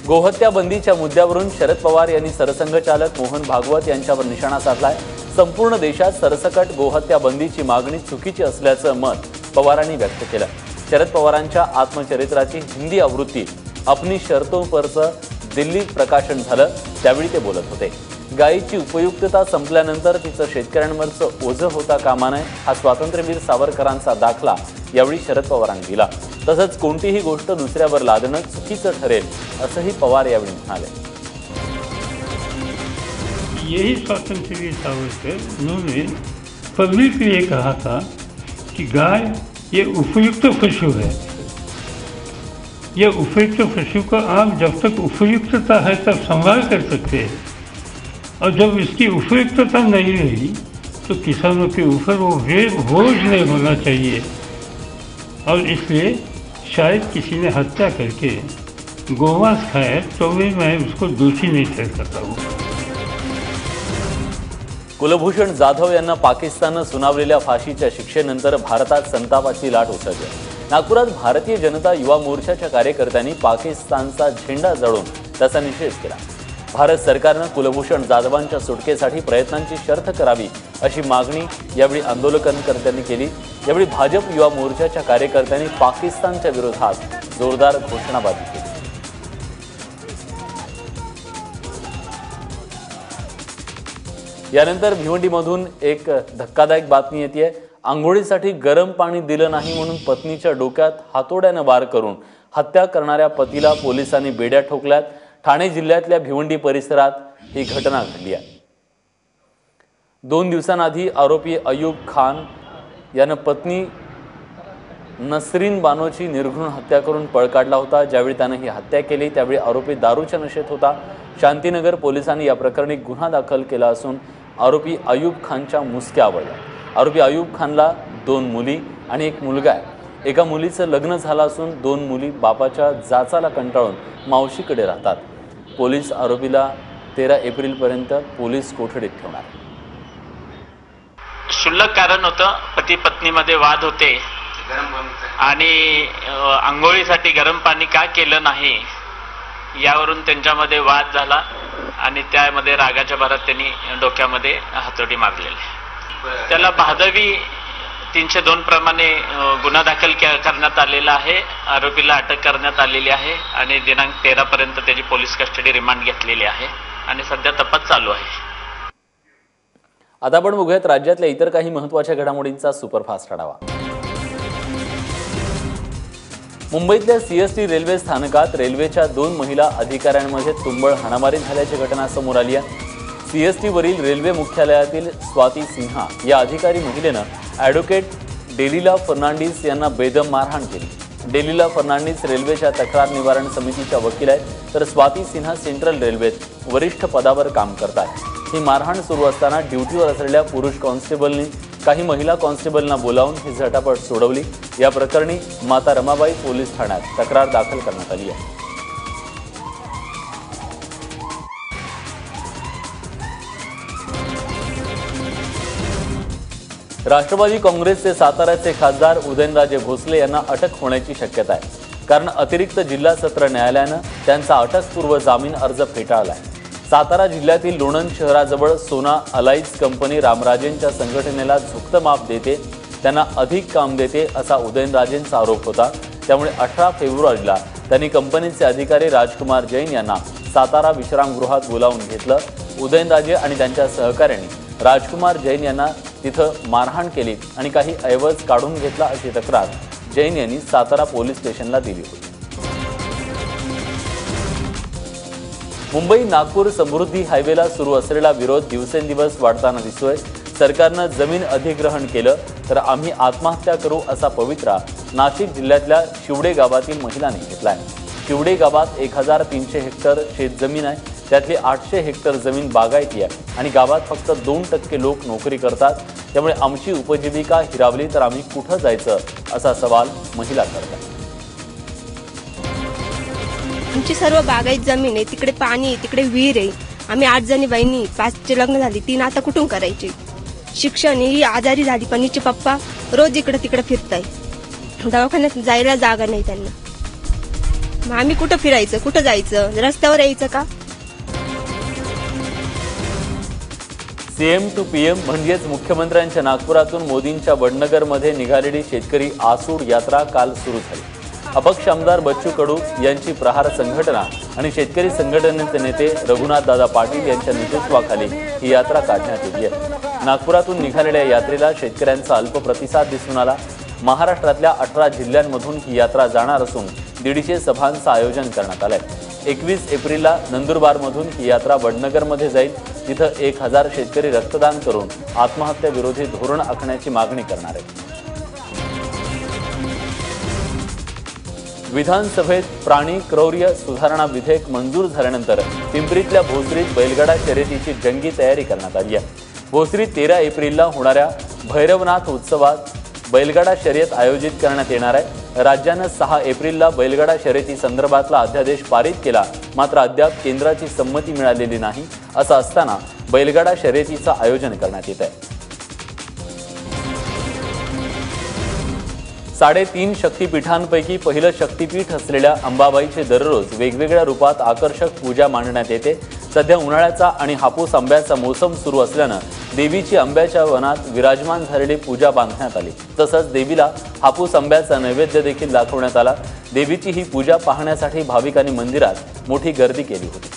गोहत्या बंदीच्या मुद्द्यावरून शरद पवार यांनी सरसंघचालक मोहन भागवत यांच्यावर निशाणा साधलाय। संपूर्ण देशात सरसकट गोहत्या बंदीची मागणी चुकीची असल्याचं मत पवारांनी व्यक्त केलं। शरद पवारांच्या आत्मचरित्राची हिंदी आवृत्ती अपनी शर्तों परचं दिल्लीत प्रकाशन झालं, त्यावेळी ते बोलत होते। गायीची उपयुक्तता संपल्यानंतर तिचं शेतकऱ्यांवरचं ओझं होता कामा नये, हा स्वातंत्र्यवीर सावरकरांचा दाखला यावेळी शरद पवारांनी दिला। तसंच कोणतीही गोष्ट दुसऱ्यावर लादणं चुकीचं ठरेल असंही पवार यावेळी म्हणाले। यही स्वातंत्र्यवीर सावरकर उन्होंने पब्लिकली ये कहा था कि गाय ये उपयुक्त पशु है। यह उपयुक्त पशु का आप जब तक उपयुक्तता है तब संभाल कर सकते हैं, और जब इसकी उपयुक्तता नहीं रही तो किसानों के ऊपर वो बोझ नहीं होना चाहिए। और इसलिए शायद किसी ने हत्या करके गोमांस खाया तो भी मैं उसको दोषी नहीं ठहर सकता हूँ। कुलभूषण जाधव यांना पाकिस्ताननं सुनावलेल्या फाशीच्या शिक्षेनंतर भारतात संतापाची लाट उसळली। नागपुरात भारतीय जनता युवा मोर्चाच्या कार्यकर्त्यांनी पाकिस्तानचा झेंडा जाळून त्याचा निषेध केला। भारत सरकारनं कुलभूषण जाधवांच्या सुटकेसाठी प्रयत्नांची शर्त करावी अशी मागणी यावेळी आंदोलनकर्त्यांनी केली। यावेळी भाजप युवा मोर्चाच्या कार्यकर्त्यांनी पाकिस्तानच्या विरोधात जोरदार घोषणाबाजी केली। यानंतर भिवंडीमधून एक धक्कादायक बातमी येते। आंघोळीसाठी गरम पाणी दिलं नाही म्हणून पत्नीच्या डोक्यात हातोड्यानं वार करून हत्या करणाऱ्या पतीला पोलिसांनी बेड्या ठोकल्यात। ठाणे जिल्ह्यातल्या भिवंडी परिसरात ही घटना घडली आहे। 2 दिवसांआधी आरोपी अयूब खान यानं पत्नी नसरीन बानोची निर्घृण हत्या करून पळ काढला होता। ज्यावेळी त्यानं ही हत्या केली त्यावेळी आरोपी दारूच्या नशेत होता। शांतीनगर पोलिसांनी या प्रकरणी गुन्हा दाखल केला असून आरोपी अयूब खानच्या मुसक्या आवळल्या। आरोपी अयूब खानला 2 मुली आणि 1 मुलगा आहे। एका मुलीचं लग्न झालं असून 2 मुली बापाच्या जाचाला कंटाळून मावशीकडे राहतात। पोलीस आरोपीला 13 एप्रिलपर्यंत पोलीस कोठडीत ठेवणार। क्षुल्लक कारण होतं, पती पत्नीमध्ये वाद होते आणि आंघोळीसाठी गरम पाणी का केलं नाही यावरून त्यांच्यामध्ये वाद झाला आणि त्यामध्ये रागाच्या भरात त्यांनी डोक्यामध्ये हातोडी मारलेली। त्याला भादवी 302 प्रमाणे गुन्हा दाखल करण्यात आलेला आहे। आरोपीला अटक करण्यात आलेली आहे आणि दिनांक 13 पर्यंत त्याची पोलीस कस्टडी रिमांड घेतलेली आहे आणि सध्या तपास चालू आहे। आता आपण बघूयात राज्यातल्या इतर काही महत्त्वाच्या घडामोडींचा सुपरफास्ट आढावा। मुंबईतल्या सीएसटी रेल्वे स्थानकात रेल्वेच्या 2 महिला अधिकाऱ्यांमध्ये तुंबळ हाणामारी झाल्याची घटना समोर आली आहे। सीएसटीवरील रेल्वे मुख्यालयातील स्वाती सिन्हा या अधिकारी महिलेनं ॲडव्होकेट डेलिला फर्नांडिस यांना बेदम मारहाण केली। डेलिला फर्नांडिस रेल्वेच्या तक्रार निवारण समितीच्या वकील आहेत, तर स्वाती सिन्हा सेंट्रल रेल्वेत वरिष्ठ पदावर काम करतात। ही मारहाण सुरू असताना ड्युटीवर असलेल्या पुरुष कॉन्स्टेबलनी काही महिला कॉन्स्टेबलना बोलावून ही झटापट सोडवली। या प्रकरणी माता रमाबाई पोलीस ठाण्यात तक्रार दाखल करण्यात आली आहे। राष्ट्रवादी काँग्रेसचे साताऱ्याचे खासदार उदयनराजे भोसले यांना अटक होण्याची शक्यता आहे, कारण अतिरिक्त जिल्हा सत्र न्यायालयानं त्यांचा अटकपूर्व जामीन अर्ज फेटाळलाय। सातारा जिल्ह्यातील लोणंद शहराजवळ सोना अलाइज कंपनी रामराजेंच्या संघटनेला झुकतं माप देते, त्यांना अधिक काम देते असा उदयनराजेंचा आरोप होता। त्यामुळे 18 फेब्रुवारीला त्यांनी कंपनीचे अधिकारी राजकुमार जैन यांना सातारा विश्रामगृहात बोलावून घेतलं। उदयनराजे आणि त्यांच्या सहकाऱ्यांनी राजकुमार जैन यांना तिथं मारहाण केली आणि काही ऐवज काढून घेतला अशी तक्रार जैन यांनी सातारा पोलीस स्टेशनला दिली होती। मुंबई नागपूर समृद्धी हायवेला सुरू असलेला विरोध दिवसेंदिवस वाढताना दिसतोय। सरकारनं जमीन अधिग्रहण केलं तर आम्ही आत्महत्या करू असा पवित्रा नाशिक जिल्ह्यातल्या शिवडे गावातील महिलांनी घेतलाय। शिवडे गावात 1300 हेक्टर शेतजमीन आहे, त्यातली 800 हेक्टर जमीन बागायती आहे आणि गावात फक्त 2% लोक नोकरी करतात। त्यामुळे आमची उपजीविका हिरावली तर आम्ही कुठं जायचं असा सवाल महिला करतात। आमची सर्व बागायत जमीन आहे, तिकडे पाणी आहे, तिकडे विहीर आहे। आम्ही 8 जणी बहिणी, 5चे लग्न झाली, 3 आता कुठून करायचे। शिक्षण ही आजारी झाली, पण हिचे पप्पा रोज इकडे तिकडे फिरताय, दवाखान्यात जायला जागा नाही त्यांना। मग आम्ही कुठं फिरायचं, कुठं जायचं, रस्त्यावर यायचं का? सीएम टू पीएम म्हणजेच मुख्यमंत्र्यांच्या नागपुरातून मोदींच्या वडनगरमध्ये निघालेली शेतकरी आसूड यात्रा काल सुरू झाली. अपक्ष आमदार बच्चू कडू यांची प्रहार संघटना आणि शेतकरी संघटनेचे नेते रघुनाथदादा पाटील यांच्या नेतृत्वाखाली ही यात्रा काढण्यात येते. नागपुरातून निघालेल्या यात्रेला शेतकऱ्यांचा अल्प प्रतिसाद दिसून आला. महाराष्ट्रातल्या 18 जिल्ह्यांमधून ही यात्रा जाणार असून 150 सभांचं आयोजन करण्यात आलंय. 21 एप्रिलला नंदुरबारमधून ही यात्रा वडनगरमध्ये जाईल. तिथं 1000 शेतकरी रक्तदान करून आत्महत्या विरोधी धोरण आखण्याची मागणी करणार आहेत. विधानसभेत प्राणी क्रौर्य सुधारणा विधेयक मंजूर झाल्यानंतर पिंपरीतल्या भोसरीत बैलगाडा शर्यतीची जंगी तयारी करण्यात आली आहे. भोसरीत 13 एप्रिलला होणाऱ्या भैरवनाथ उत्सवात बैलगाडा शर्यत आयोजित करण्यात येणार आहे. राज्यानं 6 एप्रिलला बैलगाडा शर्यती संदर्भातला अध्यादेश पारित केला, मात्र अद्याप केंद्राची संमती मिळालेली नाही. असं असताना बैलगाडा शर्यतीचं आयोजन करण्यात येत आहे. 3.5 शक्तिपीठांपैकी पहिलं शक्तिपीठ असलेल्या अंबाबाईचे दररोज वेगवेगळ्या रूपात आकर्षक पूजा मांडण्यात येते. सध्या उन्हाळ्याचा आणि हापूस आंब्याचा मोसम सुरू असल्यानं देवीची आंब्याच्या वनात विराजमान झालेली पूजा बांधण्यात आली. तसंच देवीला हापूस आंब्याचा नैवेद्य देखील दाखवण्यात आला. देवीची ही पूजा पाहण्यासाठी भाविकांनी मंदिरात मोठी गर्दी केली होती.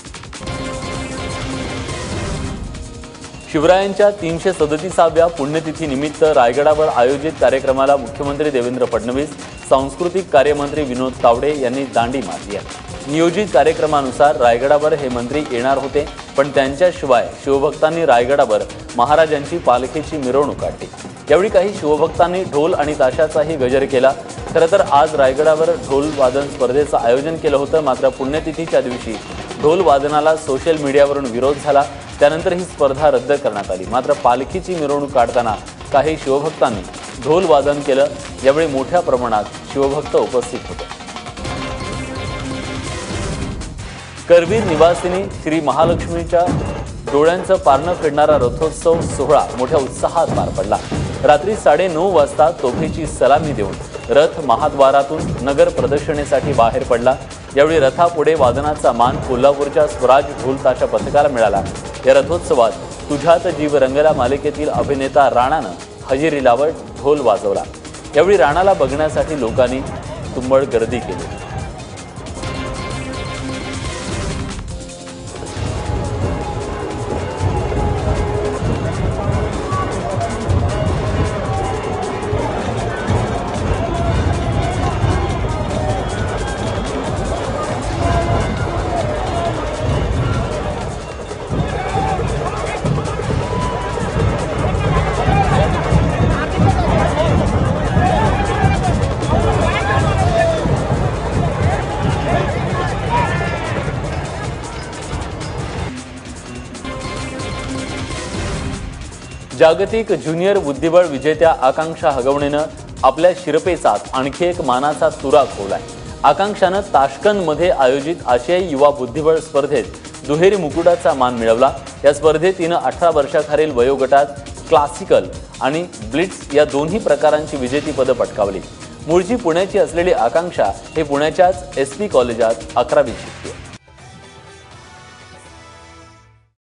शिवरायांच्या 337व्या पुण्यतिथीनिमित्त रायगडावर आयोजित कार्यक्रमाला मुख्यमंत्री देवेंद्र फडणवीस, सांस्कृतिक कार्यमंत्री विनोद तावडे यांनी दांडी मारली आहे. नियोजित कार्यक्रमानुसार रायगडावर हे मंत्री येणार होते, पण त्यांच्याशिवाय शिवभक्तांनी रायगडावर महाराजांची पालखीची मिरवणूक काढली. यावेळी काही शिवभक्तांनी ढोल आणि ताशाचाही गजर केला. खरं तर आज रायगडावर ढोल वादन स्पर्धेचं आयोजन केलं होतं, मात्र पुण्यतिथीच्या दिवशी ढोल वादनाला सोशल मीडियावरून विरोध झाला. त्यानंतर ही स्पर्धा रद्द करण्यात आली. मात्र पालखीची मिरवणूक काढताना काही शिवभक्तांनी ढोल वादन केलं. यावेळी मोठ्या प्रमाणात शिवभक्त उपस्थित होते. करवीर निवासिनी श्री महालक्ष्मीच्या डोळ्यांचं पारणं फेडणारा रथोत्सव सोहळा मोठ्या उत्साहात पार पडला. रात्री 9:30 वाजता तोफेची सलामी देऊन रथ महाद्वारातून नगर प्रदक्षिणेसाठी बाहेर पडला. यावेळी रथापुढे वादनाचा मान कोल्हापूरच्या स्वराज ढोल ताशा पथकाला मिळाला. या रथोत्सवात तुझ्यात जीव रंगला मालिकेतील अभिनेता राणानं हजेरी लावत ढोल वाजवला. यावेळी राणाला बघण्यासाठी लोकांनी तुंबळ गर्दी केली. जागतिक ज्युनियर बुद्धिबळ विजेत्या आकांक्षा हगवणेनं आपल्या शिरपेचात आणखी एक मानाचा तुरा खोवलाय. आकांक्षानं ताश्कंदमध्ये आयोजित आशियाई युवा बुद्धिबळ स्पर्धेत दुहेरी मुकुटाचा मान मिळवला. या स्पर्धेत तिनं 18 वर्षाखालील वयोगटात क्लासिकल आणि ब्लिट्स या दोन्ही प्रकारांची विजेतेपदं पटकावली. मूळची पुण्याची असलेली आकांक्षा हे पुण्याच्याच SP कॉलेजात 11वी शिकते.